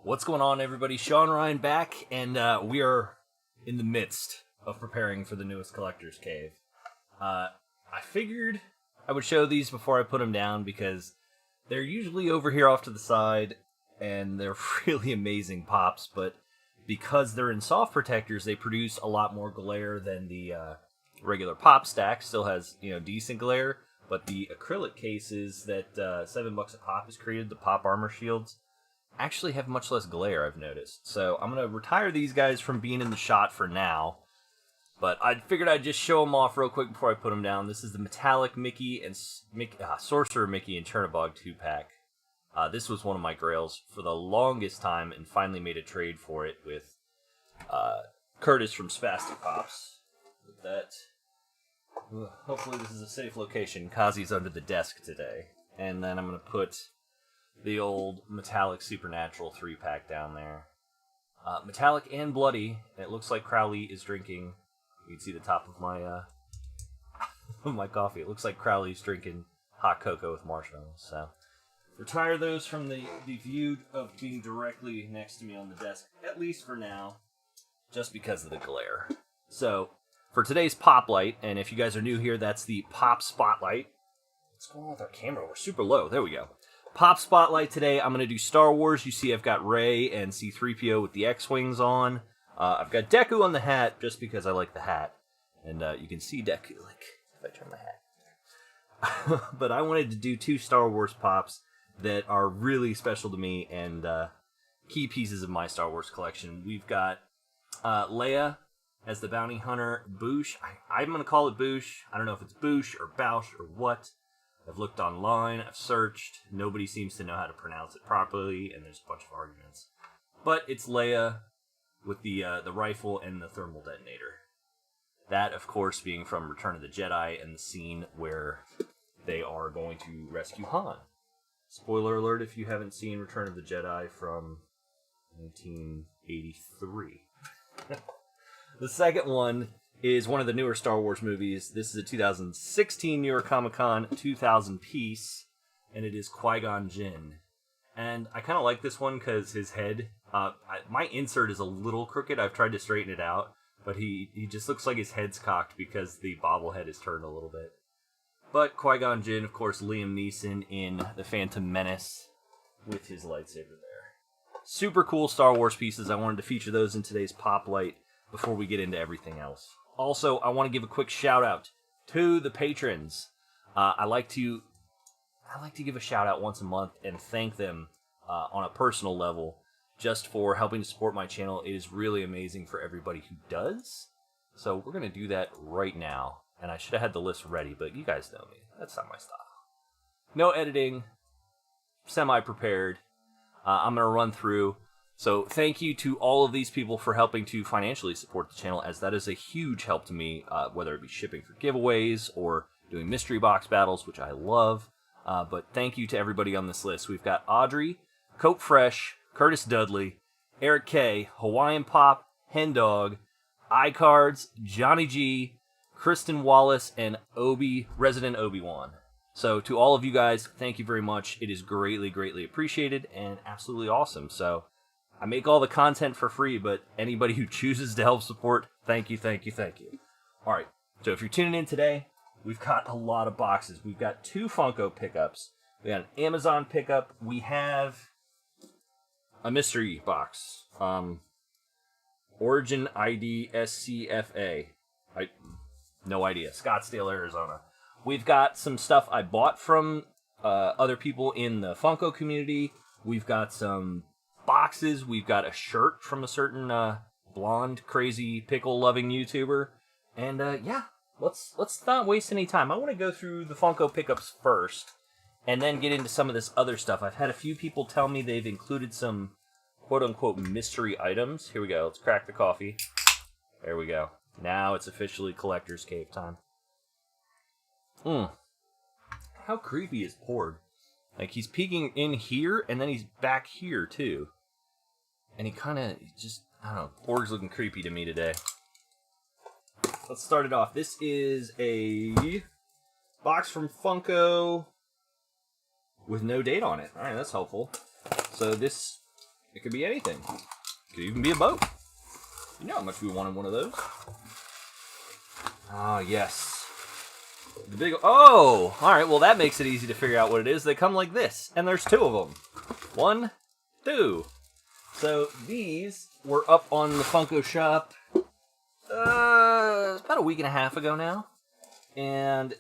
What's going on, everybody? Sean Ryan back, and we are in the midst of preparing for the newest Collector's Cave. I figured I would show these before I put them down because they're usually over here off to the side, and they're really amazing pops, but because they're in soft protectors, they produce a lot more glare than the regular pop stack. Still has, decent glare, but the acrylic cases that $7 a pop has created, the pop armor shields, actually have much less glare, I've noticed. So I'm going to retire these guys from being in the shot for now. But I figured I'd just show them off real quick before I put them down. This is the Metallic Mickey and Sorcerer Mickey and Chernabog 2-pack. This was one of my grails for the longest time and finally made a trade for it with Curtis from Spastic Pops. With that, hopefully this is a safe location. Kazi's under the desk today. And then I'm going to put the old Metallic Supernatural 3-pack down there. Metallic and bloody. It looks like Crowley is drinking. You can see the top of my of my coffee. It looks like Crowley's drinking hot cocoa with marshmallows. So retire those from the view of being directly next to me on the desk, at least for now, just because of the glare. So for today's Pop Light, and if you guys are new here, that's the Pop Spotlight. What's going on with our camera? We're super low. There we go. Pop Spotlight today, I'm going to do Star Wars. You see I've got Rey and C-3PO with the X-Wings on. I've got Deku on the hat, just because I like the hat. And you can see Deku, like, if I turn my hat. But I wanted to do two Star Wars pops that are really special to me and key pieces of my Star Wars collection. We've got Leia as the bounty hunter, Boushh. I'm going to call it Boushh. I don't know if it's Boushh or Boushh or what. I've looked online, I've searched, nobody seems to know how to pronounce it properly, and there's a bunch of arguments. But it's Leia with the rifle and the thermal detonator. That, of course, being from Return of the Jedi and the scene where they are going to rescue Han. Spoiler alert if you haven't seen Return of the Jedi from 1983. The second one is one of the newer Star Wars movies. This is a 2016 New York Comic Con 2000 piece, and it is Qui-Gon Jinn. And I kind of like this one because his head, my insert is a little crooked. I've tried to straighten it out, but he just looks like his head's cocked because the bobblehead is turned a little bit. But Qui-Gon Jinn, of course, Liam Neeson in The Phantom Menace with his lightsaber there. Super cool Star Wars pieces. I wanted to feature those in today's Pop Light before we get into everything else. Also, I want to give a quick shout out to the patrons. I like to give a shout out once a month and thank them on a personal level just for helping to support my channel. It is really amazing for everybody who does. So we're going to do that right now. And I should have had the list ready, but you guys know me. That's not my style. No editing. Semi-prepared. I'm going to run through. So thank you to all of these people for helping to financially support the channel, as that is a huge help to me, whether it be shipping for giveaways or doing mystery box battles, which I love. But thank you to everybody on this list. We've got Audrey, Cope Fresh, Curtis Dudley, Eric K, Hawaiian Pop, Hendog, iCards, Johnny G, Kristen Wallace, and Resident Obi-Wan. So to all of you guys, thank you very much. It is greatly, greatly appreciated and absolutely awesome. So I make all the content for free, but anybody who chooses to help support, thank you, thank you, thank you. All right, so if you're tuning in today, we've got a lot of boxes. We've got 2 Funko pickups. We got an Amazon pickup. We have a mystery box. Origin ID SCFA. No idea. Scottsdale, Arizona. We've got some stuff I bought from other people in the Funko community. We've got some boxes. We've got a shirt from a certain blonde, crazy, pickle-loving YouTuber. And yeah, let's not waste any time. I want to go through the Funko pickups first, and then get into some of this other stuff. I've had a few people tell me they've included some quote-unquote mystery items. Here we go. Let's crack the coffee. There we go. Now it's officially Collector's Cave time. How creepy is Porg? Like, he's peeking in here, and then he's back here, too. And he kind of just, I don't know, Porg's looking creepy to me today. Let's start it off. This is a box from Funko with no date on it. All right, that's helpful. So this It could be anything. It could even be a boat. You know how much we wanted one of those. Ah, yes. The big... Oh! Alright, well that makes it easy to figure out what it is. They come like this, and there's two of them. 1, 2. So these were up on the Funko shop it's about a week and a half ago now. And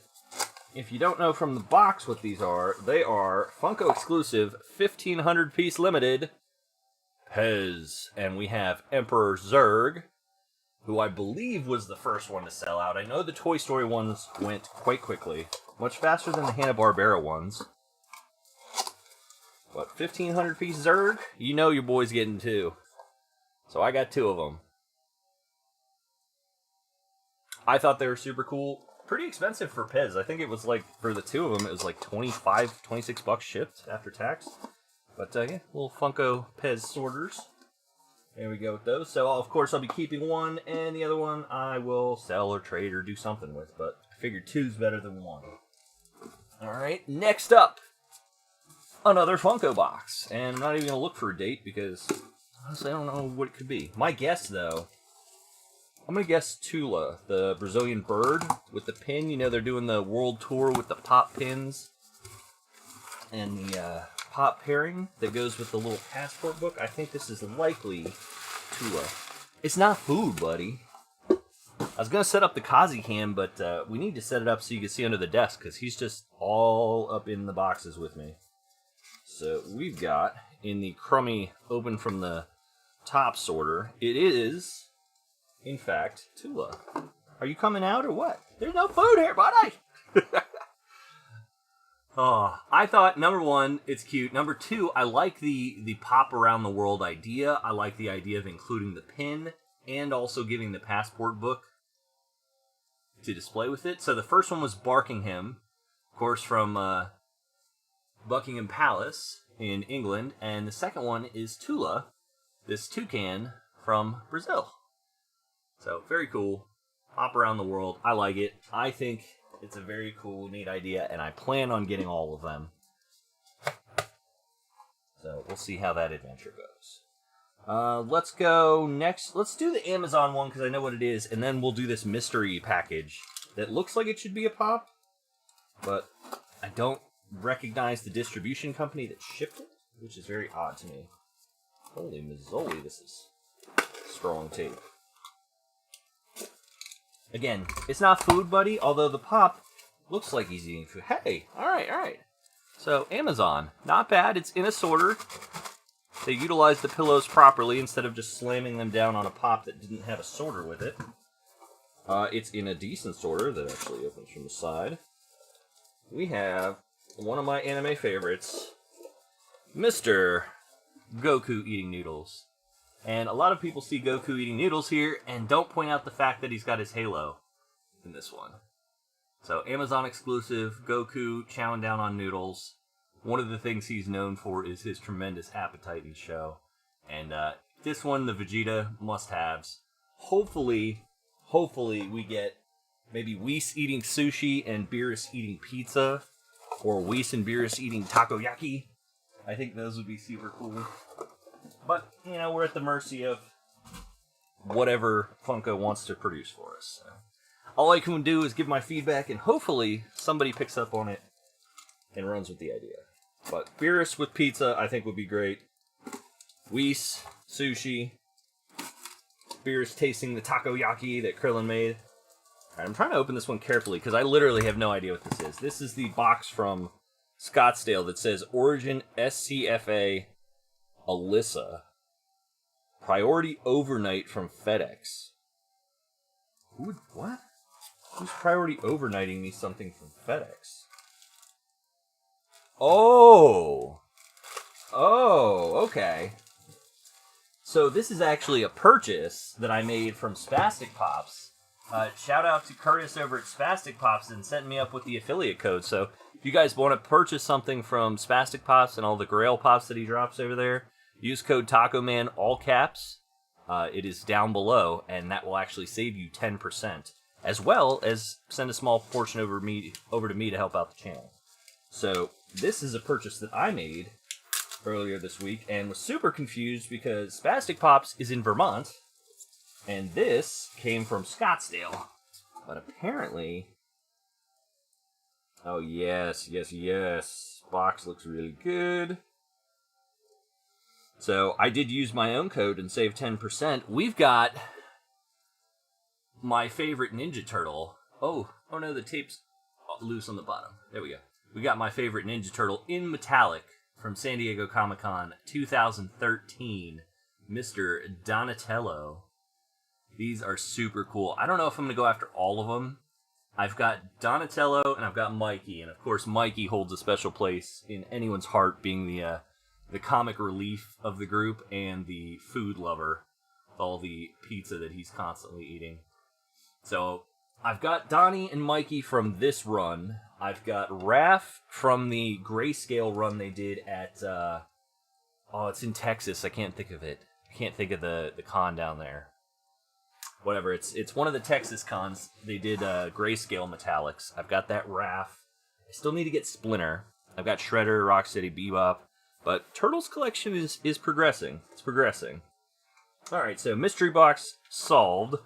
if you don't know from the box what these are, they are Funko exclusive 1,500 piece limited Pez. And we have Emperor Zurg, who I believe was the first one to sell out. I know the Toy Story ones went quite quickly, much faster than the Hanna-Barbera ones. But 1,500 piece Zurg, you know your boy's getting two. So I got two of them. I thought they were super cool. Pretty expensive for Pez. I think it was like, for the two of them, it was like 25, 26 bucks shipped after tax. But yeah, little Funko Pez sorters. There we go with those. So of course I'll be keeping one, and the other one I will sell or trade or do something with. But I figured two's better than one. Alright, next up, another Funko box. And I'm not even going to look for a date because honestly I don't know what it could be. My guess though, I'm going to guess Tula, the Brazilian bird with the pin. You know, they're doing the world tour with the pop pins and the pop pairing that goes with the little passport book. I think this is likely Tula. It's not food, buddy. I was going to set up the Kazi cam, but we need to set it up so you can see under the desk because he's just all up in the boxes with me. So we've got, in the crummy open from the top sorter, it is... in fact, Tula. Are you coming out or what? There's no food here, buddy! Oh, I thought, number one, it's cute. Number two, I like the pop around the world idea. I like the idea of including the pin and also giving the passport book to display with it. So the first one was Barkingham, of course, from Buckingham Palace in England. And the second one is Tula, this toucan from Brazil. So, very cool. Hop around the world. I like it. I think it's a very cool, neat idea, and I plan on getting all of them. So, we'll see how that adventure goes. Let's go next. Let's do the Amazon one, because I know what it is, and then we'll do this mystery package that looks like it should be a pop, but I don't recognize the distribution company that shipped it, which is very odd to me. Holy mazzoli, this is strong tape. Again, it's not food, buddy, although the pop looks like he's eating food. Hey, alright. So, Amazon, not bad. It's in a sorter. They utilized the pillows properly instead of just slamming them down on a pop that didn't have a sorter with it. It's in a decent sorter that actually opens from the side. We have one of my anime favorites, Mr. Goku eating noodles. And a lot of people see Goku eating noodles here and don't point out the fact that he's got his halo in this one. So, Amazon exclusive, Goku chowing down on noodles. One of the things he's known for is his tremendous appetite in the show. And this one, the Vegeta must-haves. Hopefully we get maybe Whis eating sushi and Beerus eating pizza. Or Whis and Beerus eating takoyaki. I think those would be super cool. But, you know, we're at the mercy of whatever Funko wants to produce for us. So, all I can do is give my feedback, and hopefully somebody picks up on it and runs with the idea. But Beerus with pizza, I think, would be great. Whis, sushi. Beerus tasting the takoyaki that Krillin made. Alright, I'm trying to open this one carefully, because I literally have no idea what this is. This is the box from Scottsdale that says Origin SCFA Alyssa. Priority overnight from FedEx. What? Who's priority overnighting me something from FedEx? Oh, okay. So this is actually a purchase that I made from Spastic Pops. Shout out to Curtis over at Spastic Pops and setting me up with the affiliate code. So if you guys want to purchase something from Spastic Pops and all the Grail Pops that he drops over there, use code TacoMan, all caps. It is down below, and that will actually save you 10%, as well as send a small portion over to me to help out the channel. So this is a purchase that I made earlier this week and was super confused because Spastic Pops is in Vermont, and this came from Scottsdale. But apparently... Oh, yes. Box looks really good. So I did use my own code and save 10%. We've got my favorite Ninja Turtle. Oh no, the tape's loose on the bottom. There we go. We got my favorite Ninja Turtle in metallic from San Diego Comic-Con 2013, Mr. Donatello. These are super cool. I don't know if I'm going to go after all of them. I've got Donatello and I've got Mikey, and of course Mikey holds a special place in anyone's heart, being the comic relief of the group and the food lover with all the pizza that he's constantly eating. So I've got Donnie and Mikey from this run. I've got Raph from the Grayscale run they did at it's in Texas. I can't think of it. I can't think of the con down there. Whatever, it's one of the Texas cons. They did Grayscale Metallics. I've got that Raph. I still need to get Splinter. I've got Shredder, Rocksteady, Bebop. But Turtles collection is progressing. It's progressing. Alright, so mystery box solved.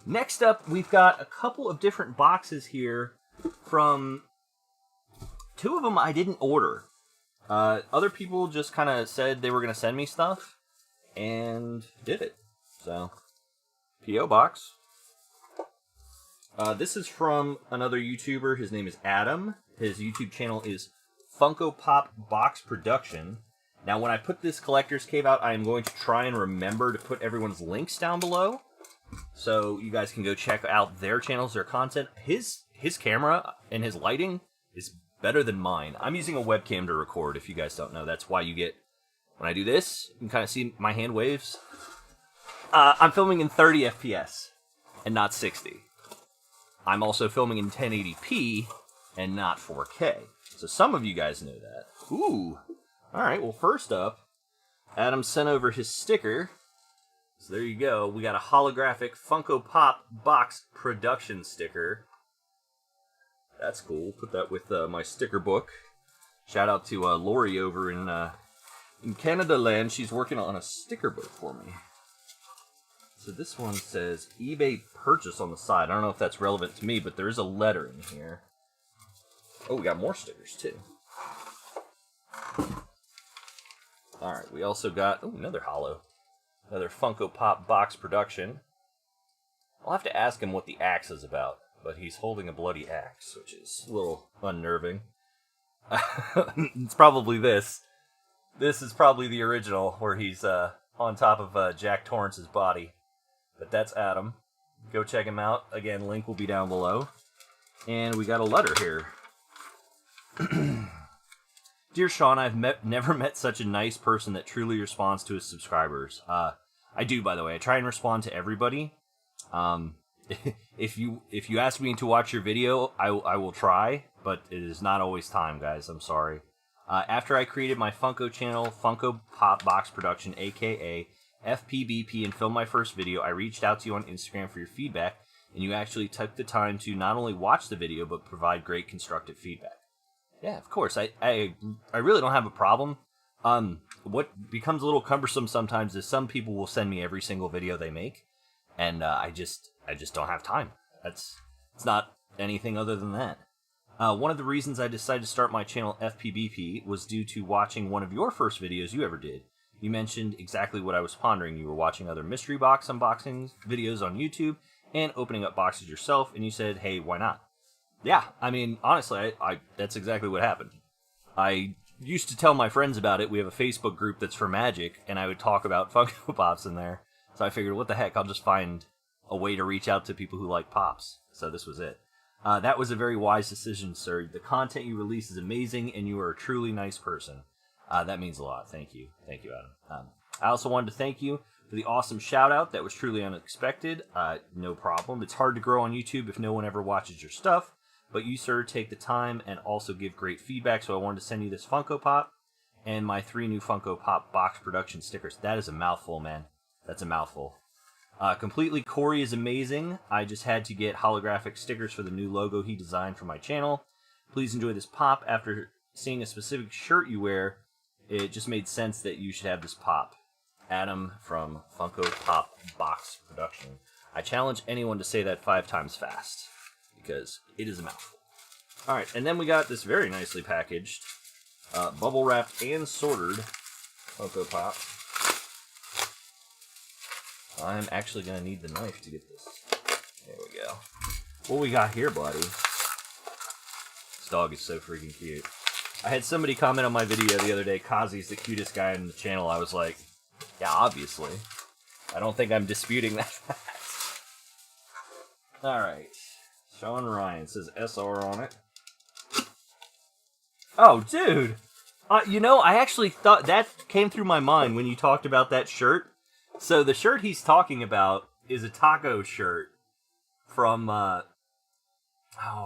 Next up, we've got a couple of different boxes here from... Two of them I didn't order. Other people just kind of said they were going to send me stuff, and did it. So... P.O. Box. This is from another YouTuber. His name is Adam. His YouTube channel is Funko Pop Box Production. Now, when I put this Collector's Cave out, I am going to try and remember to put everyone's links down below, so you guys can go check out their channels, their content. His camera and his lighting is better than mine. I'm using a webcam to record, if you guys don't know. That's why you get, when I do this, you can kind of see my hand waves. I'm filming in 30 FPS and not 60. I'm also filming in 1080p and not 4K. So some of you guys know that. Ooh. Alright, well first up, Adam sent over his sticker. So there you go. We got a holographic Funko Pop Box Production sticker. That's cool. Put that with my sticker book. Shout out to Lori over in Canada land. She's working on a sticker book for me. So this one says eBay purchase on the side. I don't know if that's relevant to me, but there is a letter in here. Oh, we got more stickers too. Alright, we also got another holo. Another Funko Pop Box Production. I'll have to ask him what the axe is about, but he's holding a bloody axe, which is a little unnerving. It's probably this. This is probably the original, where he's on top of Jack Torrance's body. But that's Adam. Go check him out. Again, link will be down below. And we got a letter here. Dear Sean, I've never met such a nice person that truly responds to his subscribers. I do, by the way. I try and respond to everybody. If you ask me to watch your video, I will try, but it is not always time, guys. I'm sorry. After I created my Funko channel, Funko Pop Box Production, aka FPBP, and filmed my first video, I reached out to you on Instagram for your feedback, and you actually took the time to not only watch the video, but provide great constructive feedback. Yeah, of course. I really don't have a problem. What becomes a little cumbersome sometimes is some people will send me every single video they make, and I just don't have time. It's not anything other than that. One of the reasons I decided to start my channel FPBP was due to watching one of your first videos you ever did. You mentioned exactly what I was pondering. You were watching other mystery box unboxing videos on YouTube and opening up boxes yourself, and you said, hey, why not? Yeah, I mean, honestly, I that's exactly what happened. I used to tell my friends about it. We have a Facebook group that's for Magic, and I would talk about Funko Pops in there. So I figured, what the heck, I'll just find a way to reach out to people who like Pops. So this was it. That was a very wise decision, sir. The content you release is amazing, and you are a truly nice person. That means a lot. Thank you. Thank you, Adam. I also wanted to thank you for the awesome shout-out. That was truly unexpected. No problem. It's hard to grow on YouTube if no one ever watches your stuff. But you, sir, take the time and also give great feedback, so I wanted to send you this Funko Pop and my 3 new Funko Pop Box Production stickers. That is a mouthful, man. That's a mouthful. Completely Corey is amazing. I just had to get holographic stickers for the new logo he designed for my channel. Please enjoy this pop. After seeing a specific shirt you wear, it just made sense that you should have this pop. Adam from Funko Pop Box Production. I challenge anyone to say that 5 times fast, because it is a mouthful. Alright, and then we got this very nicely packaged, bubble wrapped and sorted Funko Pop. I'm actually going to need the knife to get this. There we go. What we got here, buddy? This dog is so freaking cute. I had somebody comment on my video the other day, Kazi's the cutest guy on the channel. I was like, yeah, obviously. I don't think I'm disputing that fact. Alright. Sean Ryan says SR on it. Oh, dude! You know, I actually thought that came through my mind when you talked about that shirt. So the shirt he's talking about is a taco shirt from,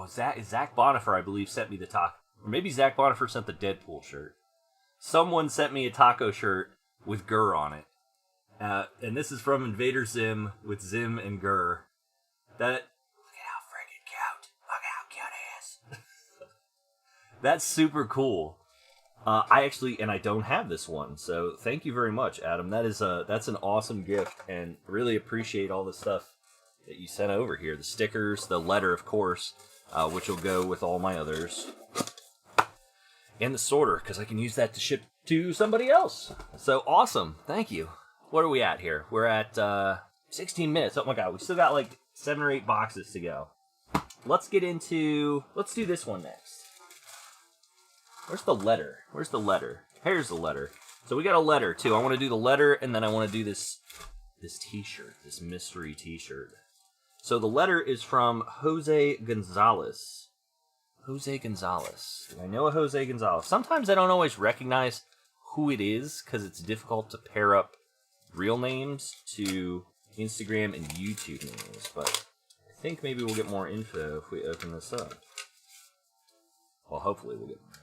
Zach Bonifer, I believe, sent me the taco. Or maybe Zach Bonifer sent the Deadpool shirt. Someone sent me a taco shirt with Gurr on it. And this is from Invader Zim with Zim and Gurr. Look at how freaking cute. Look how cute it is. That's super cool. I don't have this one, so thank you very much, Adam. That's an awesome gift, and really appreciate all the stuff that you sent over here. The stickers, the letter, of course, which will go with all my others. And the sorter, because I can use that to ship to somebody else. So awesome. Thank you. What are we at here? We're at 16 minutes. Oh my god, we still got like 7 or 8 boxes to go. Let's do this one next. Where's the letter? Here's the letter. So we got a letter too. I want to do the letter, and then I want to do this t-shirt, this mystery t-shirt. So the letter is from Jose Gonzalez. Jose Gonzalez. I know a Jose Gonzalez. Sometimes I don't always recognize who it is because it's difficult to pair up real names to Instagram and YouTube names. But I think maybe we'll get more info if we open this up. Well, hopefully we'll get more info.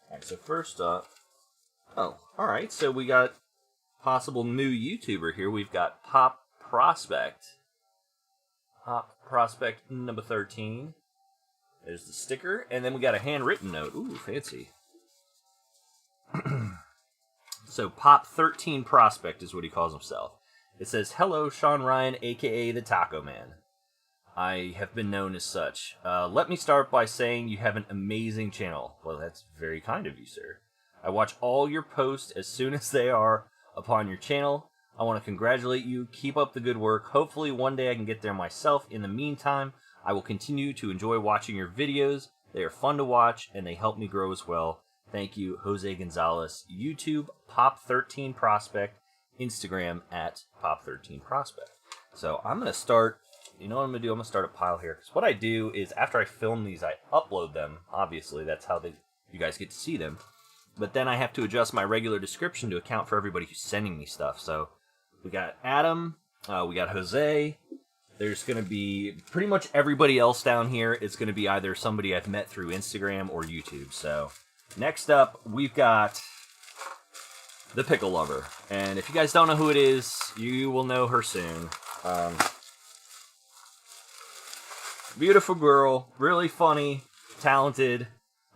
Alright, so first up... Oh, alright, so we got possible new YouTuber here. We've got Pop Prospect. Pop Prospect number 13. There's the sticker, and then we got a handwritten note. Ooh, fancy. So, Pop 13 Prospect is what he calls himself. It says, "Hello, Sean Ryan, a.k.a. the Taco Man. I have been known as such. Let me start by saying you have an amazing channel." Well, that's very kind of you, sir. "I watch all your posts as soon as they are upon your channel. I want to congratulate you. Keep up the good work. Hopefully one day I can get there myself. In the meantime, I will continue to enjoy watching your videos. They are fun to watch, and they help me grow as well. Thank you, Jose Gonzalez." YouTube, Pop13 Prospect. Instagram, at Pop13 Prospect. So I'm going to start... You know what I'm going to do? I'm going to start a pile here. Because what I do is, after I film these, I upload them. Obviously, that's how you guys get to see them. But then I have to adjust my regular description to account for everybody who's sending me stuff. So we got Adam, we got Jose. There's going to be pretty much everybody else down here. It's going to be either somebody I've met through Instagram or YouTube. So next up, we've got the Pickle Lover. And if you guys don't know who it is, you will know her soon. Beautiful girl, really funny, talented,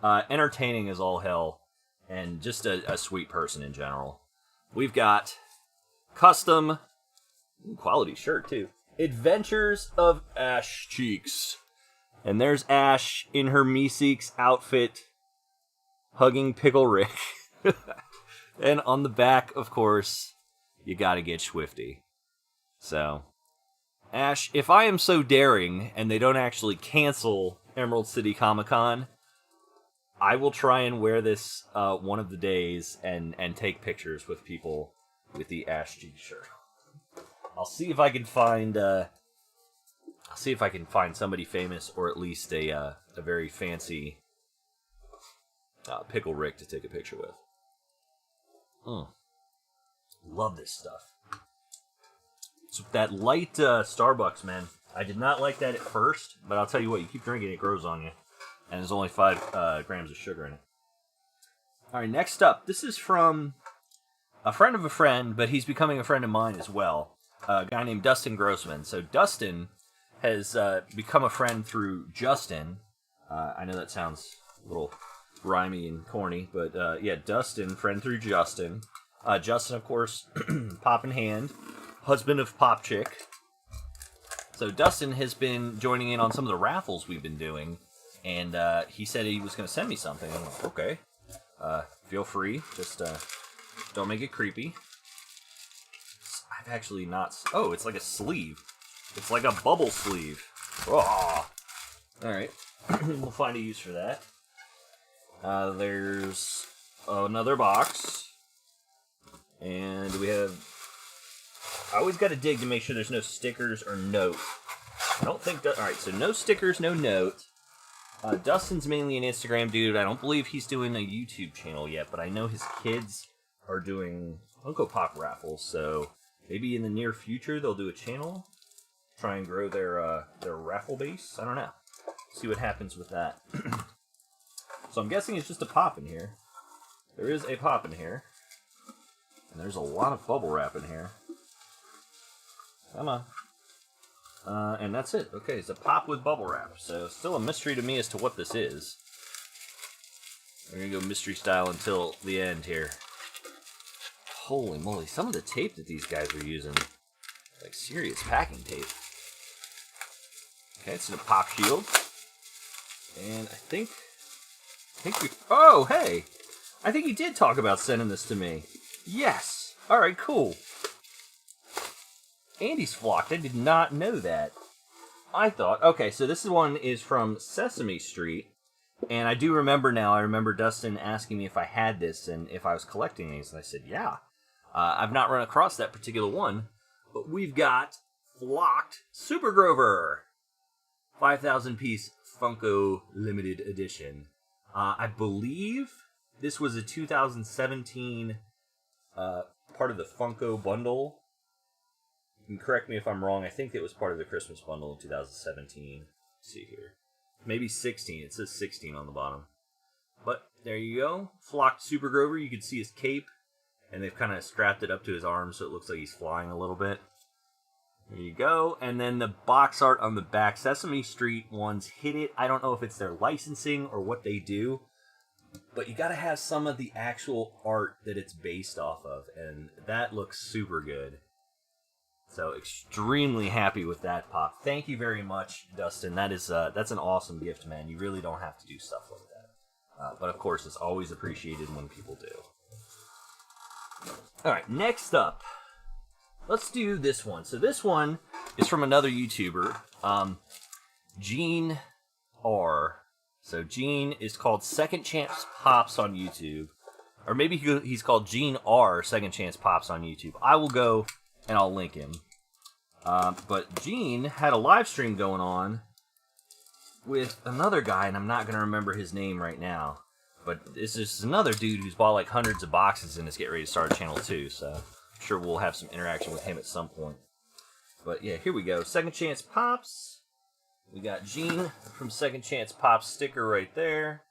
entertaining as all hell, and just a sweet person in general. We've got custom, quality shirt too, Adventures of Ash Cheeks. And there's Ash in her Meeseeks outfit, hugging Pickle Rick. And on the back, of course, you gotta get Swifty. So... Ash, if I am so daring and they don't actually cancel Emerald City Comic Con, I will try and wear this one of the days and take pictures with people with the Ash G shirt. I'll see if I can find somebody famous, or at least a very fancy Pickle Rick to take a picture with. Love this stuff. So that light Starbucks, man. I did not like that at first, but I'll tell you what, you keep drinking, it grows on you. And there's only 5 grams of sugar in it. Alright, next up. This is from a friend of a friend, but he's becoming a friend of mine as well. A guy named Dustin Grossman. So Dustin has become a friend through Justin. I know that sounds a rhymey and corny, but yeah, Dustin, friend through Justin. Justin, of course, Pop in Hand, husband of Pop Chick. So Dustin has been joining in on some of the raffles we've been doing, and he said he was going to send me something. I'm like, okay, feel free, just don't make it creepy. I've actually not... Oh, it's like a sleeve. It's like a bubble sleeve. Oh. Alright, we'll find a use for that. There's another box. And we have... I always got to dig to make sure there's no stickers or note. I don't think... Alright, so no stickers, no note. Dustin's mainly an Instagram dude. I don't believe he's doing a YouTube channel yet, but I know his kids are doing Funko Pop raffles, so maybe in the near future they'll do a channel. Try and grow their raffle base. I don't know. See what happens with that. So I'm guessing it's just a pop in here. There is a pop in here. And there's a lot of bubble wrap in here. Come on. And that's it. Okay, it's a pop with bubble wrap. So still a mystery to me as to what this is. We're going to go mystery style until the end here. Holy moly, some of the tape that these guys are using. Like serious packing tape. Okay, it's in a pop shield. And I think we... Oh, hey! I think he did talk about sending this to me. Yes! Alright, cool. Andy's flocked. I did not know that. I thought... Okay, so this one is from Sesame Street. And I do remember now, I remember Dustin asking me if I had this and if I was collecting these. And I said, yeah. I've not run across that particular one. But we've got Flocked Super Grover. 5,000 piece Funko limited edition. I believe this was a 2017 part of the Funko bundle. You can correct me if I'm wrong. I think it was part of the Christmas bundle in 2017. Let's see here. Maybe 16. It says 16 on the bottom. But there you go. Flocked Super Grover. You can see his cape. And they've kind of strapped it up to his arm so it looks like he's flying a little bit. There you go. And then the box art on the back. Sesame Street ones hit it. I don't know if it's their licensing or what they do. But you got to have some of the actual art that it's based off of. And that looks super good. So extremely happy with that pop. Thank you very much, Dustin. That's an awesome gift, man. You really don't have to do stuff like that. But of course, it's always appreciated when people do. Alright, next up. Let's do this one. So this one is from another YouTuber, Gene R. So Gene is called Second Chance Pops on YouTube. Or maybe he's called Gene R. Second Chance Pops on YouTube. I will go and I'll link him. But Gene had a live stream going on with another guy, and I'm not going to remember his name right now. But this is another dude who's bought like hundreds of boxes and is getting ready to start a channel too. So I'm sure we'll have some interaction with him at some point. But yeah, here we go. Second Chance Pops. We got Gene from Second Chance Pops sticker right there.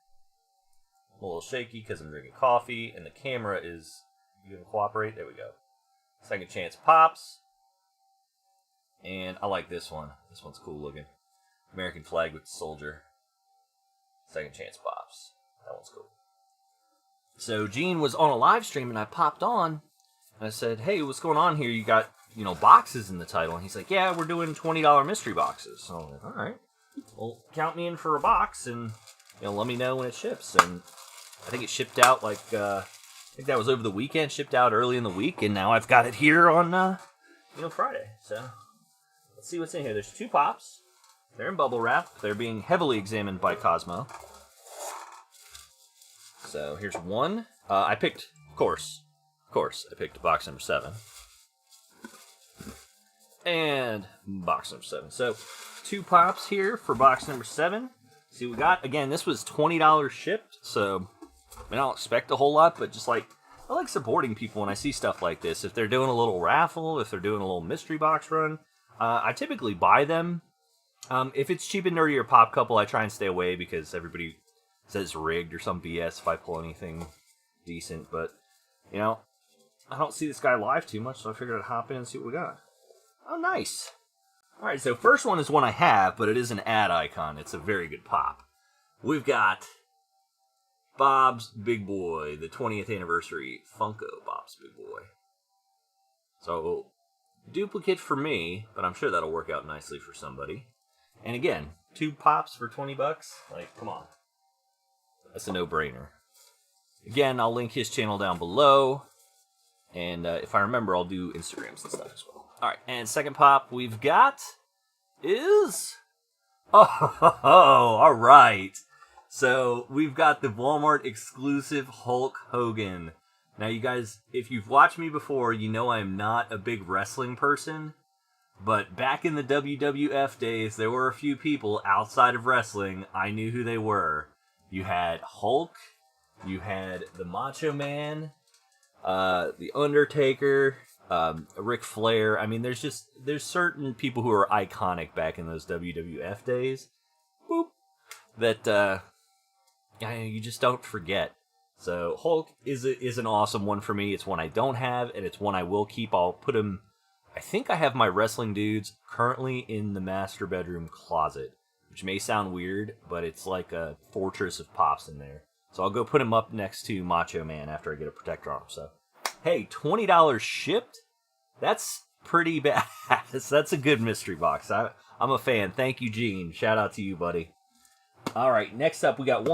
A little shaky because I'm drinking coffee and the camera is... You gonna cooperate? There we go. Second Chance Pops. And I like this one. This one's cool looking. American flag with the soldier. Second Chance Pops. That one's cool. So Gene was on a live stream and I popped on and I said, hey, what's going on here? You got, boxes in the title. And he's like, yeah, we're doing $20 mystery boxes. So I'm like, all right. Well, count me in for a box and, let me know when it ships. And I think it shipped out I think that was over the weekend, shipped out early in the week. And now I've got it here on, Friday. So let's see what's in here. There's 2 pops. They're in bubble wrap. They're being heavily examined by Cosmo. So here's one. I picked, of course, I picked box number 7. And box number 7. So 2 pops here for box number 7. See what we got. Again, this was $20 shipped. So I don't expect a whole lot, but just I like supporting people when I see stuff like this. If they're doing a little raffle, if they're doing a little mystery box run, I typically buy them. If it's Cheap and Nerdy or Pop Couple, I try and stay away because everybody says rigged or some BS if I pull anything decent. But, I don't see this guy live too much, so I figured I'd hop in and see what we got. Oh, nice. All right, so first one is one I have, but it is an ad icon. It's a very good pop. We've got Bob's Big Boy, the 20th anniversary Funko Bob's Big Boy. So, duplicate for me, but I'm sure that'll work out nicely for somebody. And again, 2 pops for $20? Like, come on. That's a no-brainer. Again, I'll link his channel down below. And if I remember, I'll do Instagrams and stuff as well. Alright, and second pop we've got is... Oh, alright. So, we've got the Walmart exclusive Hulk Hogan. Now, you guys, if you've watched me before, you know I'm not a big wrestling person. But back in the WWF days, there were a few people outside of wrestling. I knew who they were. You had Hulk. You had the Macho Man. The Undertaker. Ric Flair. I mean, there's certain people who are iconic back in those WWF days. Boop. That, you just don't forget. So, Hulk is an awesome one for me. It's one I don't have, and it's one I will keep. I'll put him... I think I have my wrestling dudes currently in the master bedroom closet, which may sound weird, but it's like a fortress of pops in there. So I'll go put him up next to Macho Man after I get a protector on him. So, hey, $20 shipped? That's pretty badass. That's a good mystery box. I'm a fan. Thank you, Gene. Shout out to you, buddy. All right, next up, we got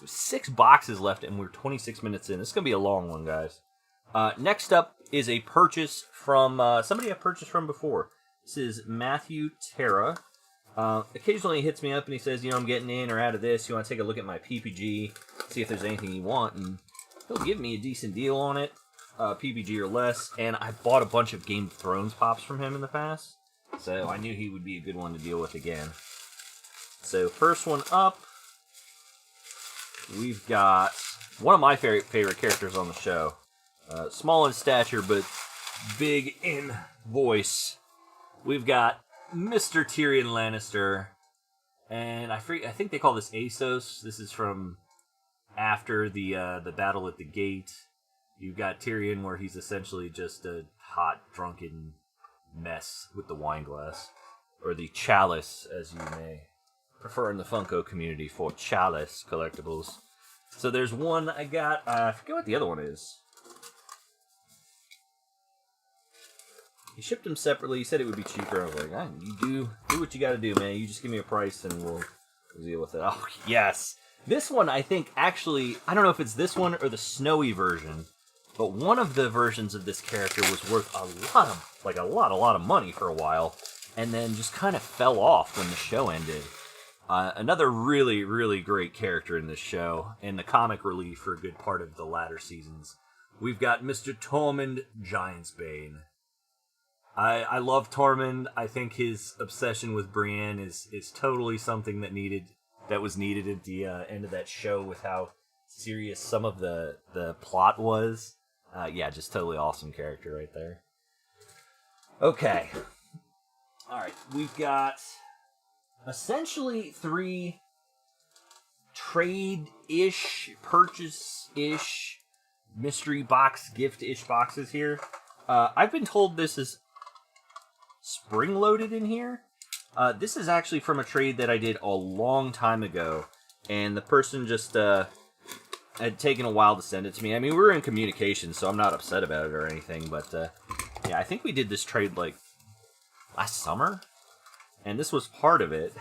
6 boxes left, and we're 26 minutes in. This is going to be a long one, guys. Next up is a purchase from somebody I've purchased from before. This is Matthew Terra. Occasionally he hits me up and he says, I'm getting in or out of this. You want to take a look at my PPG, see if there's anything you want, and he'll give me a decent deal on it, PPG or less. And I bought a bunch of Game of Thrones pops from him in the past, so I knew he would be a good one to deal with again. So first one up, we've got one of my favorite characters on the show. Small in stature, but big in voice. We've got Mr. Tyrion Lannister. And I think they call this Essos. This is from after the battle at the gate. You've got Tyrion where he's essentially just a hot, drunken mess with the wine glass. Or the chalice, as you may prefer in the Funko community for chalice collectibles. So there's one I got. I forget what the other one is. He shipped them separately. He said it would be cheaper. I was like, you do what you got to do, man. You just give me a price and we'll deal with it. Oh, yes. This one, I think, actually, I don't know if it's this one or the snowy version, but one of the versions of this character was worth a lot of money for a while, and then just kind of fell off when the show ended. Another really, really great character in this show, and the comic relief for a good part of the latter seasons. We've got Mr. Tormund Giantsbane. I love Tormund. I think his obsession with Brienne is totally something that was needed at the end of that show with how serious some of the plot was. Yeah, just totally awesome character right there. Okay. Alright, we've got essentially 3 trade-ish, purchase-ish, mystery box, gift-ish boxes here. I've been told this is spring-loaded in here. This is actually from a trade that I did a long time ago, and the person just had taken a while to send it to me. I mean, we were in communication, so I'm not upset about it or anything, but yeah, I think we did this trade like last summer, and this was part of it.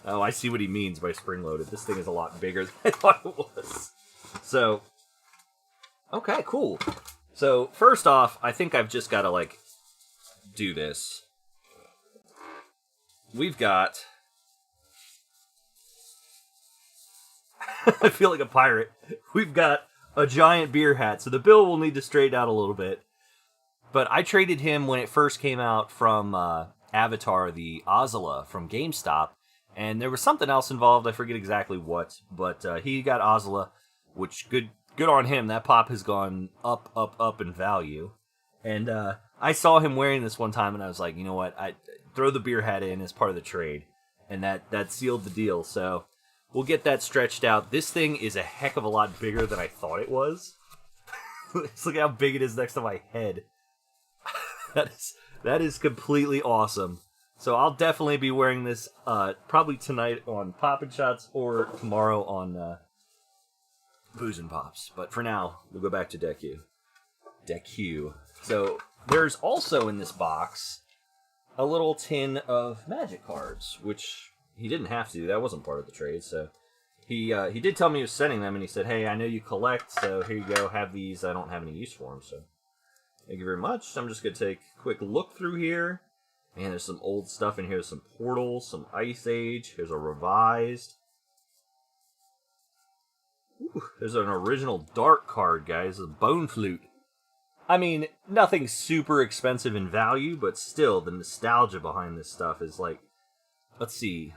Oh, I see what he means by spring-loaded. This thing is a lot bigger than I thought it was. So, okay, cool. So, first off, I think I've just got to, like, do this. We've got... I feel like a pirate. We've got a giant beer hat, so the bill will need to straighten out a little bit. But I traded him when it first came out from Avatar, the Ozla from GameStop, and there was something else involved, I forget exactly what, but he got Ozla, which good on him. That pop has gone up in value. And I saw him wearing this one time, and I was like, you know what, I throw the beer hat in as part of the trade, and that sealed the deal. So we'll get that stretched out. This thing is a heck of a lot bigger than I thought it was. Just look how big it is next to my head. That is completely awesome. So I'll definitely be wearing this probably tonight on Poppin' Shots or tomorrow on Booze and Pops. But for now, we'll go back to Deku. Deku. So there's also in this box a little tin of magic cards, which he didn't have to do. That wasn't part of the trade. So he did tell me he was sending them, and he said, "Hey, I know you collect, so here you go. Have these. I don't have any use for them, so thank you very much." I'm just gonna take a quick look through here. Man, there's some old stuff in here. Some Portals, some Ice Age. Here's a revised. Ooh, there's an original Dark card, guys. A Bone Flute. I mean, nothing super expensive in value, but still, the nostalgia behind this stuff is like... Let's see.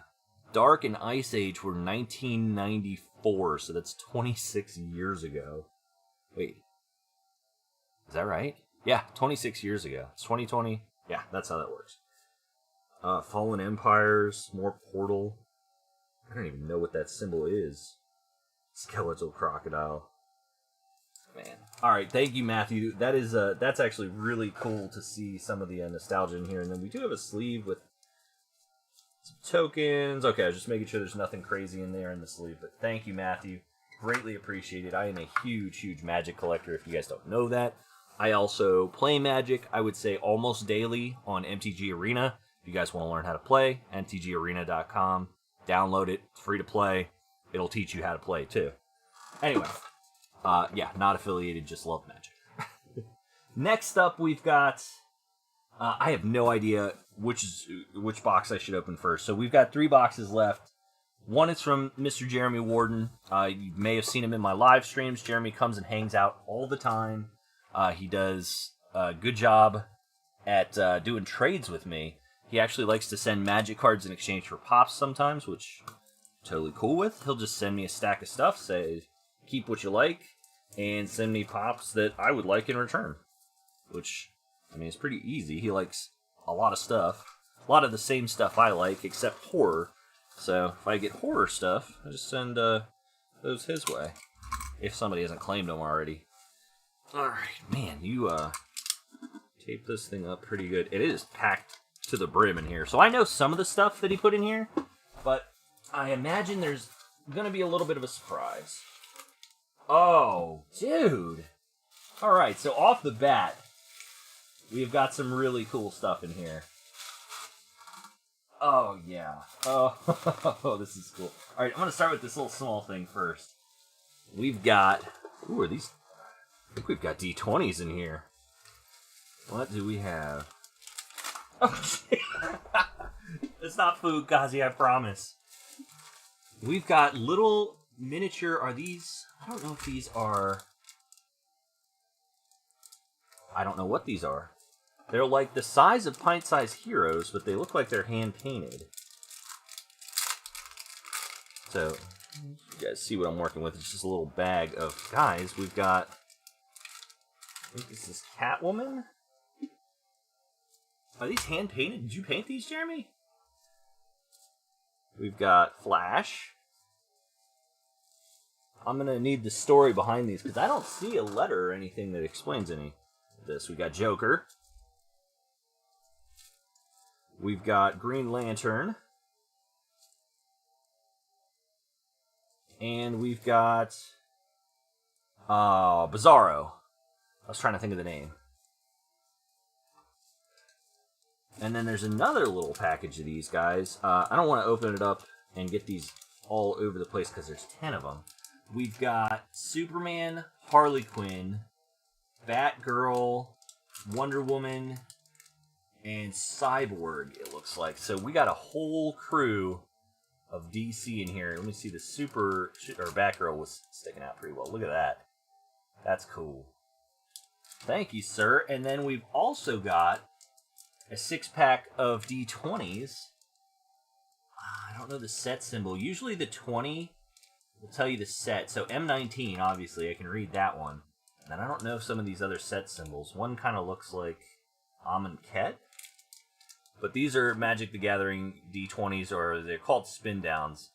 Dark and Ice Age were 1994, so that's 26 years ago. Wait. Is that right? Yeah, 26 years ago. It's 2020. Yeah, that's how that works. Fallen Empires, more Portal. I don't even know what that symbol is. Skeletal Crocodile. Man. Alright, thank you, Matthew. That is that's actually really cool to see some of the nostalgia in here. And then we do have a sleeve with some tokens. Okay, I was just making sure there's nothing crazy in there in the sleeve. But thank you, Matthew. Greatly appreciated. I am a huge, huge Magic collector, if you guys don't know that. I also play Magic, I would say, almost daily on MTG Arena. If you guys want to learn how to play, mtgarena.com. Download it. It's free to play. It'll teach you how to play, too. Anyway, yeah, not affiliated, just love Magic. Next up, we've got... I have no idea which box I should open first. So we've got 3 boxes left. One is from Mr. Jeremy Warden. You may have seen him in my live streams. Jeremy comes and hangs out all the time. He does a good job at doing trades with me. He actually likes to send Magic cards in exchange for Pops sometimes, which I'm totally cool with. He'll just send me a stack of stuff, say, keep what you like, and send me Pops that I would like in return. Which, I mean, it's pretty easy. He likes a lot of stuff. A lot of the same stuff I like, except horror. So, if I get horror stuff, I just send those his way. If somebody hasn't claimed them already. Alright, man, you tape this thing up pretty good. It is packed to the brim in here. So I know some of the stuff that he put in here, but I imagine there's gonna be a little bit of a surprise. Oh, dude! Alright, so off the bat, we've got some really cool stuff in here. Oh, yeah. Oh, this is cool. Alright, I'm gonna start with this little small thing first. We've got... Ooh, are these... I think we've got D20s in here. What do we have? Oh, it's not Fugazi, I promise. We've got little miniature... Are these... I don't know if these are... I don't know what these are. They're like the size of pint-sized heroes, but they look like they're hand-painted. So, you guys see what I'm working with. It's just a little bag of... Guys, we've got... I think this is Catwoman? Are these hand-painted? Did you paint these, Jeremy? We've got Flash. I'm going to need the story behind these, because I don't see a letter or anything that explains any of this. We've got Joker. We've got Green Lantern. And we've got... Bizarro. I was trying to think of the name. And then there's another little package of these guys. I don't want to open it up and get these all over the place because there's 10 of them. We've got Superman, Harley Quinn, Batgirl, Wonder Woman, and Cyborg, it looks like. So we got a whole crew of DC in here. Let me see, the Batgirl was sticking out pretty well. Look at that. That's cool. Thank you, sir. And then we've also got a 6-pack of D20s. I don't know the set symbol. Usually the 20 will tell you the set. So M19, obviously, I can read that one. And then I don't know some of these other set symbols. One kind of looks like Amonkhet. But these are Magic the Gathering D20s, or they're called spin downs.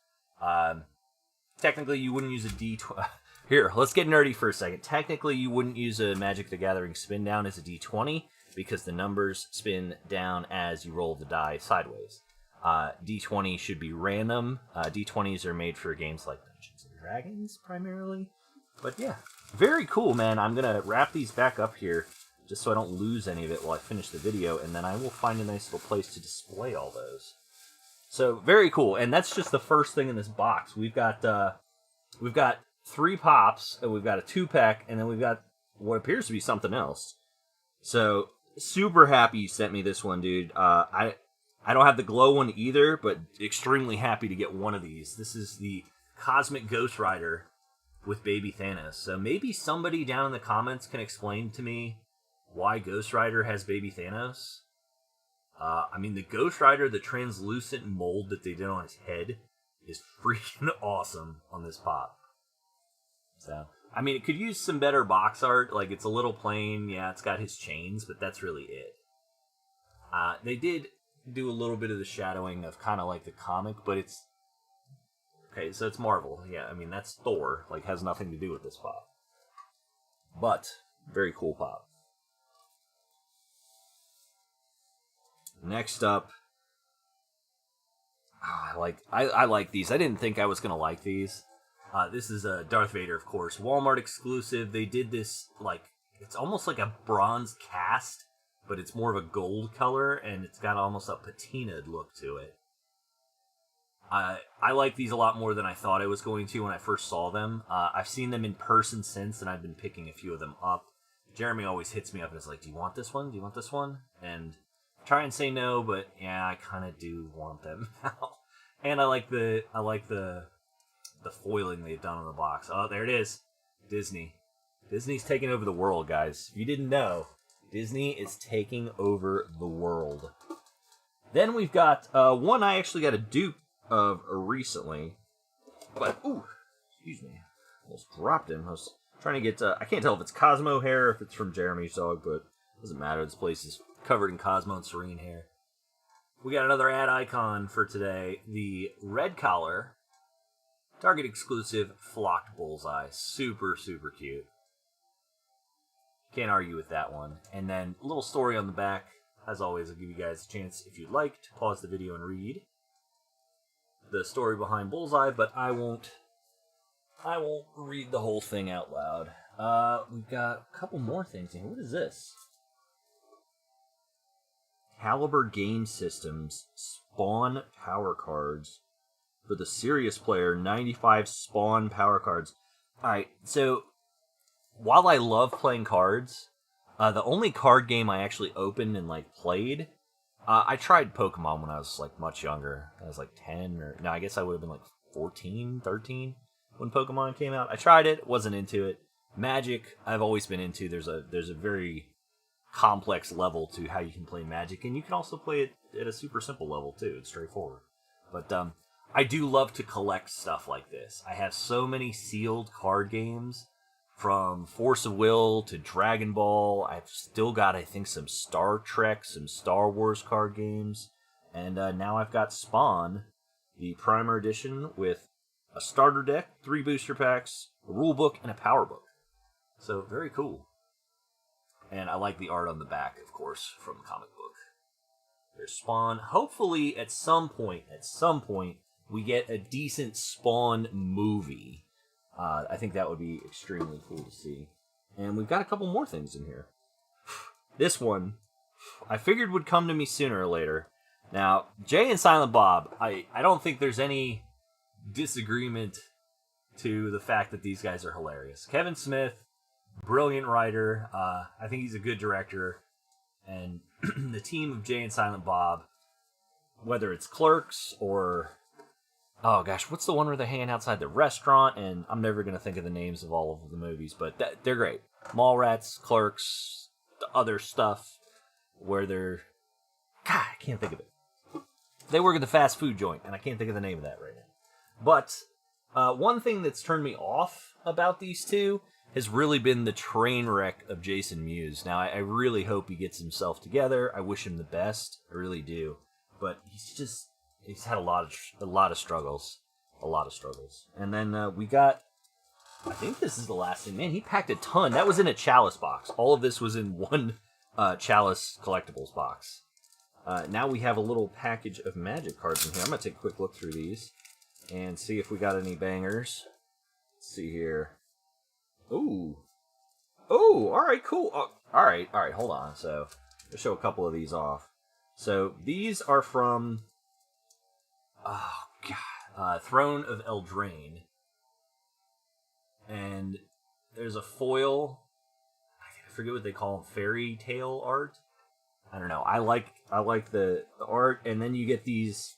Technically, you wouldn't use a D20... Here, let's get nerdy for a second. Technically, you wouldn't use a Magic the Gathering spin down as a D20. because the numbers spin down as you roll the die sideways. D20 should be random. D20s are made for games like Dungeons and Dragons, primarily. But yeah, very cool, man. I'm going to wrap these back up here, just so I don't lose any of it while I finish the video, and then I will find a nice little place to display all those. So, very cool, and that's just the first thing in this box. We've got 3 pops, and we've got a 2-pack, and then we've got what appears to be something else. So, super happy you sent me this one, dude. I don't have the glow one either, but extremely happy to get one of these. This is the Cosmic Ghost Rider with Baby Thanos. So maybe somebody down in the comments can explain to me why Ghost Rider has Baby Thanos. I mean, the Ghost Rider, the translucent mold that they did on his head is freaking awesome on this pop. So, I mean, it could use some better box art. Like, it's a little plain. Yeah, it's got his chains, but that's really it. They did do a little bit of the shadowing of kind of like the comic, but it's... Okay, so it's Marvel. Yeah, I mean, that's Thor. Like, has nothing to do with this pop. But, very cool pop. Next up... Oh, I like these. I didn't think I was going to like these. This is Darth Vader, of course. Walmart exclusive. They did this, like... It's almost like a bronze cast, but it's more of a gold color, and it's got almost a patinaed look to it. I like these a lot more than I thought I was going to when I first saw them. I've seen them in person since, and I've been picking a few of them up. Jeremy always hits me up and is like, do you want this one? Do you want this one? And I try and say no, but yeah, I kind of do want them now. And I like the foiling they've done on the box. Oh, there it is. Disney. Disney's taking over the world, guys. If you didn't know, Disney is taking over the world. Then we've got one I actually got a dupe of recently. But, ooh, excuse me. Almost dropped him. I was trying to get, I can't tell if it's Cosmo hair or if it's from Jeremy's dog, but it doesn't matter. This place is covered in Cosmo and Serene hair. We got another ad icon for today. The Red Collar Target exclusive Flocked Bullseye. Super, super cute. Can't argue with that one. And then a little story on the back. As always, I'll give you guys a chance, if you'd like, to pause the video and read the story behind Bullseye, but I won't read the whole thing out loud. We've got a couple more things in here. What is this? Caliber Game Systems Spawn Power Cards for the Serious Player, 95 Spawn Power Cards. Alright, so while I love playing cards, the only card game I actually opened and played, I tried Pokemon when I was much younger. I was 10 or no, I guess I would have been 14, 13 when Pokemon came out. I tried it, wasn't into it. Magic, I've always been into. There's a very complex level to how you can play Magic, and you can also play it at a super simple level too. It's straightforward. But I do love to collect stuff like this. I have so many sealed card games, from Force of Will to Dragon Ball. I've still got, I think, some Star Trek, some Star Wars card games. And now I've got Spawn, the Primer Edition, with a starter deck, 3 booster packs, a rule book, and a power book. So, very cool. And I like the art on the back, of course, from the comic book. There's Spawn. Hopefully, at some point, we get a decent Spawn movie. I think that would be extremely cool to see. And we've got a couple more things in here. This one, I figured would come to me sooner or later. Now, Jay and Silent Bob, I don't think there's any disagreement to the fact that these guys are hilarious. Kevin Smith, brilliant writer. I think he's a good director. And the team of Jay and Silent Bob, whether it's Clerks or... Oh gosh, what's the one where they're hanging outside the restaurant? And I'm never going to think of the names of all of the movies, but they're great. Mallrats, Clerks, the other stuff where they're... God, I can't think of it. They work at the fast food joint, and I can't think of the name of that right now. But one thing that's turned me off about these two has really been the train wreck of Jason Mewes. Now, I really hope he gets himself together. I wish him the best. I really do. But he's had a lot of struggles. And then we got, I think this is the last thing. Man, he packed a ton. That was in a Chalice box. All of this was in Chalice collectibles box. Now we have a little package of Magic cards in here. I'm going to take a quick look through these and see if we got any bangers. Let's see here. Ooh. Oh, alright, cool. Alright, hold on. So, I'll show a couple of these off. So, these are from... Oh, God. Throne of Eldraine. And there's a foil... I forget what they call them. Fairy tale art? I don't know. I like the art, and then you get these...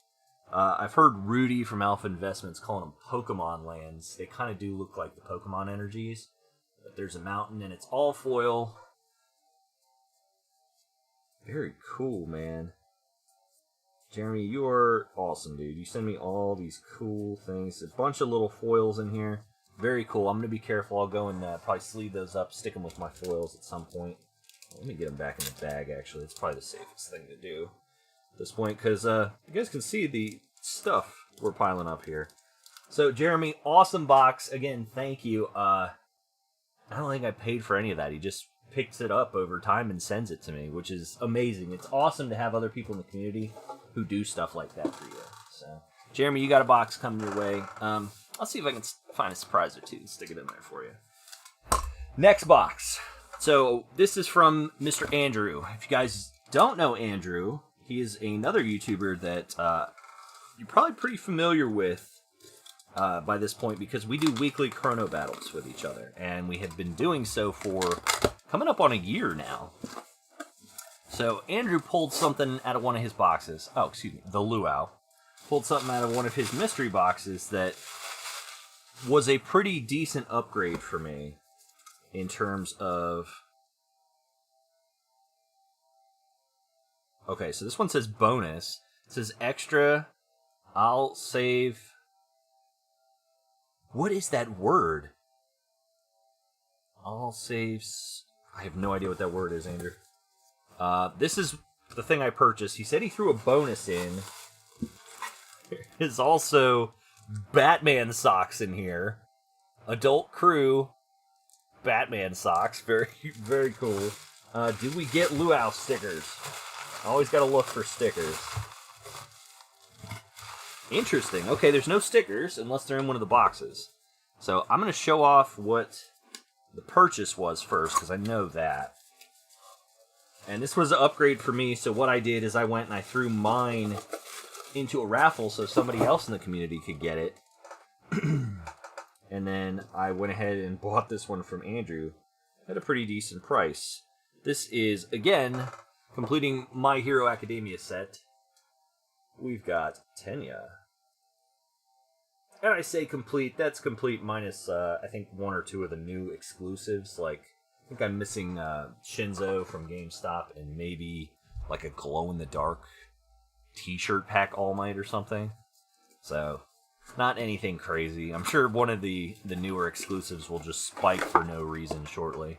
I've heard Rudy from Alpha Investments calling them Pokemon lands. They kind of do look like the Pokemon energies. But there's a mountain, and it's all foil. Very cool, man. Jeremy, you are awesome, dude. You send me all these cool things. A bunch of little foils in here. Very cool. I'm going to be careful. I'll go and probably sleeve those up, stick them with my foils at some point. Let me get them back in the bag, actually. It's probably the safest thing to do at this point, because you guys can see the stuff we're piling up here. So, Jeremy, awesome box. Again, thank you. I don't think I paid for any of that. He just picks it up over time and sends it to me, which is amazing. It's awesome to have other people in the community who do stuff like that for you. So, Jeremy, you got a box coming your way. I'll see if I can find a surprise or two and stick it in there for you. Next box. So, this is from Mr. Andrew. If you guys don't know Andrew, he is another YouTuber that you're probably pretty familiar with by this point, because we do weekly chrono battles with each other, and we have been doing so for coming up on a year now. So Andrew pulled something out of one of his boxes. Oh, excuse me, the Luau. Pulled something out of one of his mystery boxes that was a pretty decent upgrade for me in terms of... Okay, so this one says bonus. It says extra. I'll save... What is that word? I'll save... I have no idea what that word is, Andrew. This is the thing I purchased. He said he threw a bonus in. There's also Batman socks in here. Adult Crew Batman socks. Very, very cool. Do we get Luau stickers? Always gotta look for stickers. Interesting. Okay, there's no stickers unless they're in one of the boxes. So I'm going to show off what the purchase was first, because I know that. And this was an upgrade for me, so what I did is I went and I threw mine into a raffle so somebody else in the community could get it. And then I went ahead and bought this one from Andrew at a pretty decent price. This is, again, completing My Hero Academia set. We've got Tenya. And I say complete, that's complete minus, I think, one or two of the new exclusives. Like, I think I'm missing Shinzo from GameStop and maybe, like, a glow-in-the-dark t-shirt pack All Might or something. So, not anything crazy. I'm sure one of the newer exclusives will just spike for no reason shortly.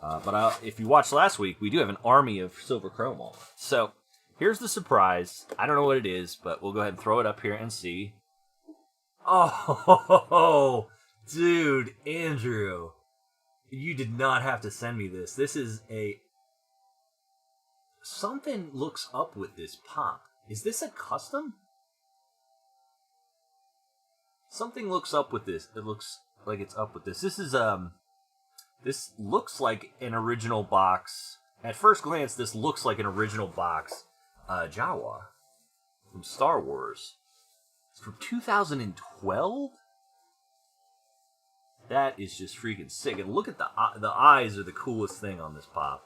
But if you watched last week, we do have an army of Silver Chrome All Might. So, here's the surprise. I don't know what it is, but we'll go ahead and throw it up here and see. Oh, dude, Andrew. You did not have to send me this. This is a... Something looks up with this pop. Is this a custom? Something looks up with this. It looks like it's up with this. This is, this looks like an original box. At first glance, this looks like an original box. Jawa from Star Wars. It's from 2012? That is just freaking sick. And look at the eyes are the coolest thing on this pop.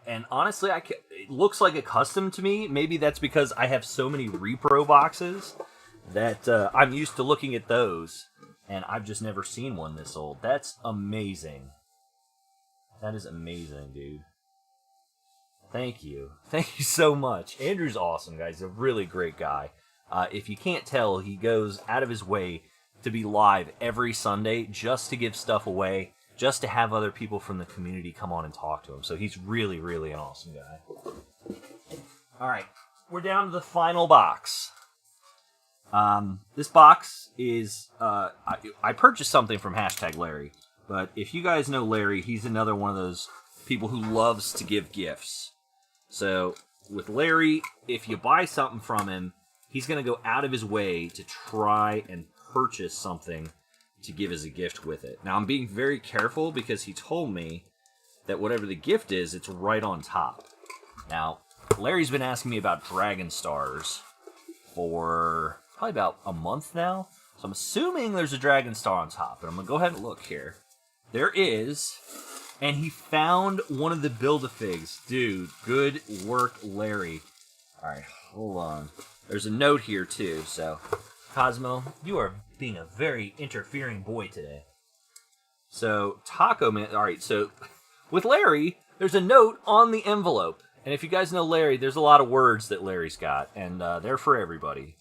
And honestly, it looks like a custom to me. Maybe that's because I have so many repro boxes that I'm used to looking at those. And I've just never seen one this old. That's amazing. That is amazing, dude. Thank you. Thank you so much. Andrew's awesome, guys. He's a really great guy. If you can't tell, he goes out of his way to be live every Sunday just to give stuff away, just to have other people from the community come on and talk to him. So he's really, really an awesome guy. All right. We're down to the final box. This box is... I purchased something from #Larry But if you guys know Larry, he's another one of those people who loves to give gifts. So with Larry, if you buy something from him, he's going to go out of his way to try and purchase something to give as a gift with it. Now, I'm being very careful because he told me that whatever the gift is, it's right on top. Now, Larry's been asking me about Dragon Stars for probably about a month now. So I'm assuming there's a Dragon Star on top. But I'm going to go ahead and look here. There is. And he found one of the Build-A-Figs. Dude, good work, Larry. Alright, hold on. There's a note here, too, so... Cosmo, you are being a very interfering boy today. So, Taco Man... Alright, so, with Larry, there's a note on the envelope. And if you guys know Larry, there's a lot of words that Larry's got, and they're for everybody.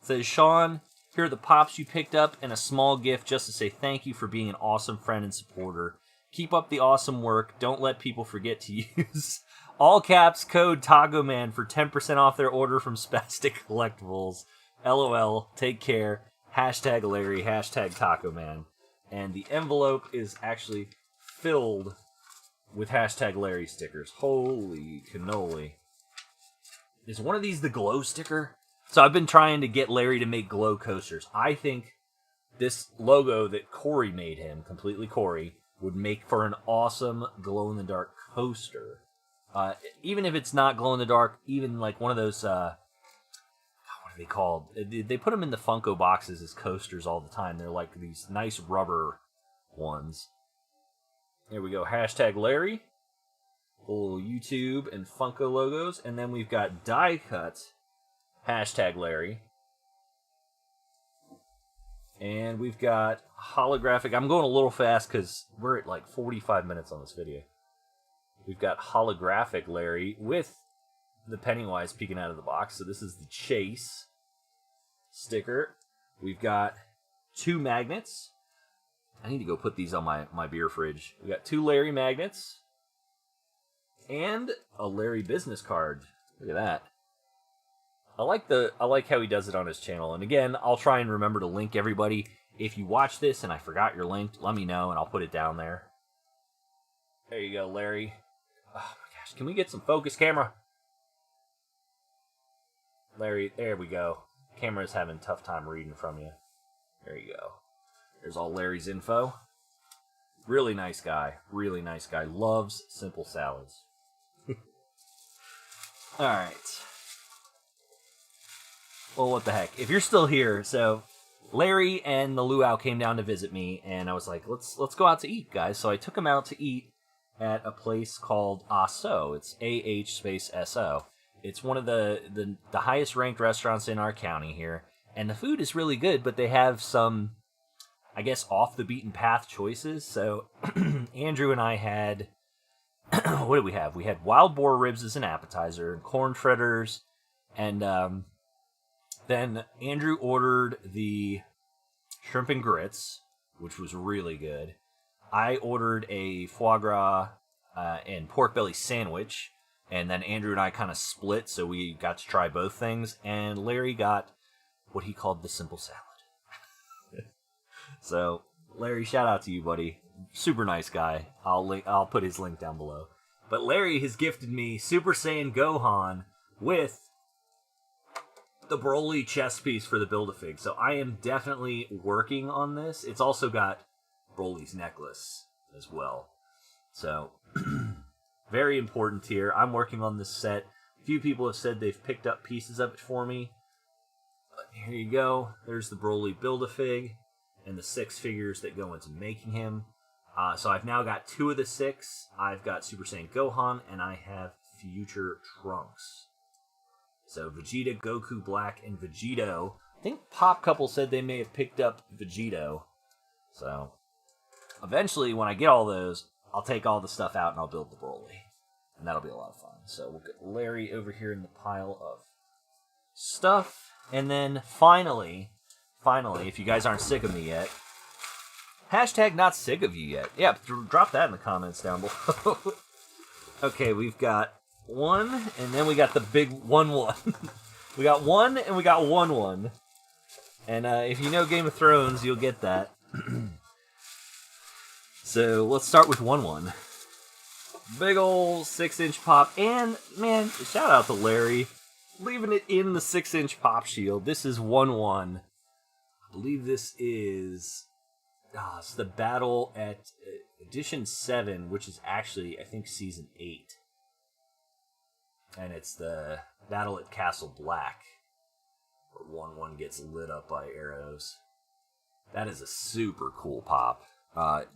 It says, Sean, here are the pops you picked up, and a small gift just to say thank you for being an awesome friend and supporter. Keep up the awesome work. Don't let people forget to use all caps code TacoMan for 10% off their order from Spastic Collectibles. LOL. Take care. Hashtag Larry. Hashtag TacoMan. And the envelope is actually filled with hashtag Larry stickers. Holy cannoli. Is one of these the glow sticker? So I've been trying to get Larry to make glow coasters. I think this logo that Corey made him, completely Corey, would make for an awesome glow-in-the-dark coaster. Even if it's not glow-in-the-dark, even like one of those, what are they called? They put them in the Funko boxes as coasters all the time. They're like these nice rubber ones. There we go, hashtag Larry. Little YouTube and Funko logos. And then we've got die cut, hashtag Larry. And we've got holographic. I'm going a little fast because we're at like 45 minutes on this video. We've got holographic Larry with the Pennywise peeking out of the box. So this is the Chase sticker. We've got 2 magnets. I need to go put these on my beer fridge. We got 2 Larry magnets. And a Larry business card. Look at that. I like how he does it on his channel. And again, I'll try and remember to link everybody. If you watch this and I forgot your link, let me know and I'll put it down there. There you go, Larry. Oh my gosh, can we get some focus, camera? Larry, there we go. Camera's having a tough time reading from you. There you go. There's all Larry's info. Really nice guy. Really nice guy. Loves simple salads. Alright. Well, what the heck. If you're still here, so Larry and the Luau came down to visit me, and I was like, let's go out to eat, guys. So I took them out to eat at a place called ASO. It's AH space SO. It's one of the highest ranked restaurants in our county here. And the food is really good, but they have some, I guess, off the beaten path choices. So Andrew and I had, what did we have? We had wild boar ribs as an appetizer, and corn fritters, and then Andrew ordered the shrimp and grits, which was really good. I ordered a foie gras and pork belly sandwich, and then Andrew and I kind of split, so we got to try both things. And Larry got what he called the simple salad. So, Larry, shout out to you, buddy. Super nice guy. I'll put his link down below. But Larry has gifted me Super Saiyan Gohan with the Broly chess piece for the Build-A-Fig. So I am definitely working on this. It's also got Broly's necklace as well. So, very important here. I'm working on this set. A few people have said they've picked up pieces of it for me. But here you go. There's the Broly Build-A-Fig and the 6 figures that go into making him. So I've now got 2 of the 6. I've got Super Saiyan Gohan, and I have future Trunks. So Vegeta, Goku Black, and Vegito. I think Pop Couple said they may have picked up Vegito. So eventually, when I get all those, I'll take all the stuff out and I'll build the Broly. And that'll be a lot of fun. So we'll get Larry over here in the pile of stuff. And then finally, if you guys aren't sick of me yet, hashtag not sick of you yet. Yeah, drop that in the comments down below. Okay, we've got 1, and then we got the big 1-1. We got 1, and we got 1-1. And if you know Game of Thrones, you'll get that. So let's start with 1-1. Big ol' 6-inch pop. And, man, shout out to Larry. Leaving it in the 6-inch pop shield. This is 1-1. I believe this is... it's the battle at Edition 7, which is actually, I think, Season 8. And it's the battle at Castle Black, where 1-1 gets lit up by arrows. That is a super cool pop.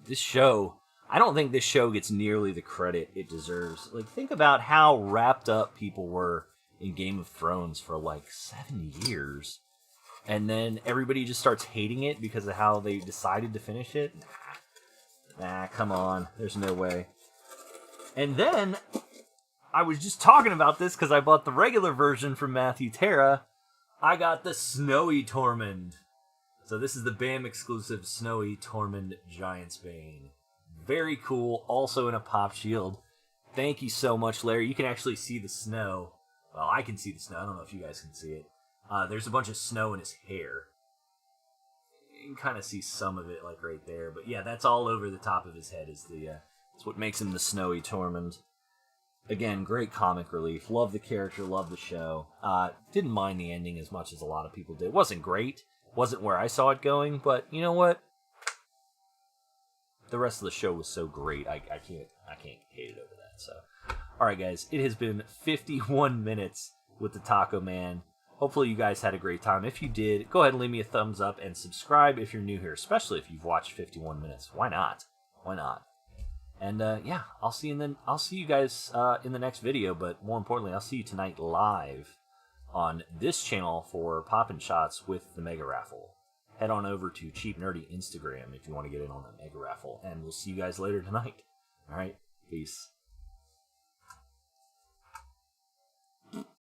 This show, I don't think this show gets nearly the credit it deserves. Like, think about how wrapped up people were in Game of Thrones for like 7 years. And then everybody just starts hating it because of how they decided to finish it. Nah, come on. There's no way. And then, I was just talking about this because I bought the regular version from Matthew Terra. I got the Snowy Tormund. So this is the BAM exclusive Snowy Tormund Giant's Bane. Very cool. Also in a pop shield. Thank you so much, Larry. You can actually see the snow. Well, I can see the snow. I don't know if you guys can see it. There's a bunch of snow in his hair. You can kind of see some of it, like right there. But yeah, that's all over the top of his head. It's what makes him the Snowy Tormund. Again, great comic relief. Love the character, love the show. Didn't mind the ending as much as a lot of people did. It wasn't great. Wasn't where I saw it going, but you know what? The rest of the show was so great. I can't hate it over that. So, all right, guys, it has been 51 minutes with the Taco Man. Hopefully you guys had a great time. If you did, go ahead and leave me a thumbs up and subscribe if you're new here, especially if you've watched 51 minutes. Why not? Why not? And yeah, I'll see you guys in the next video. But more importantly, I'll see you tonight live on this channel for Poppin' Shots with the Mega Raffle. Head on over to Cheap Nerdy Instagram if you want to get in on that Mega Raffle, and we'll see you guys later tonight. All right, peace.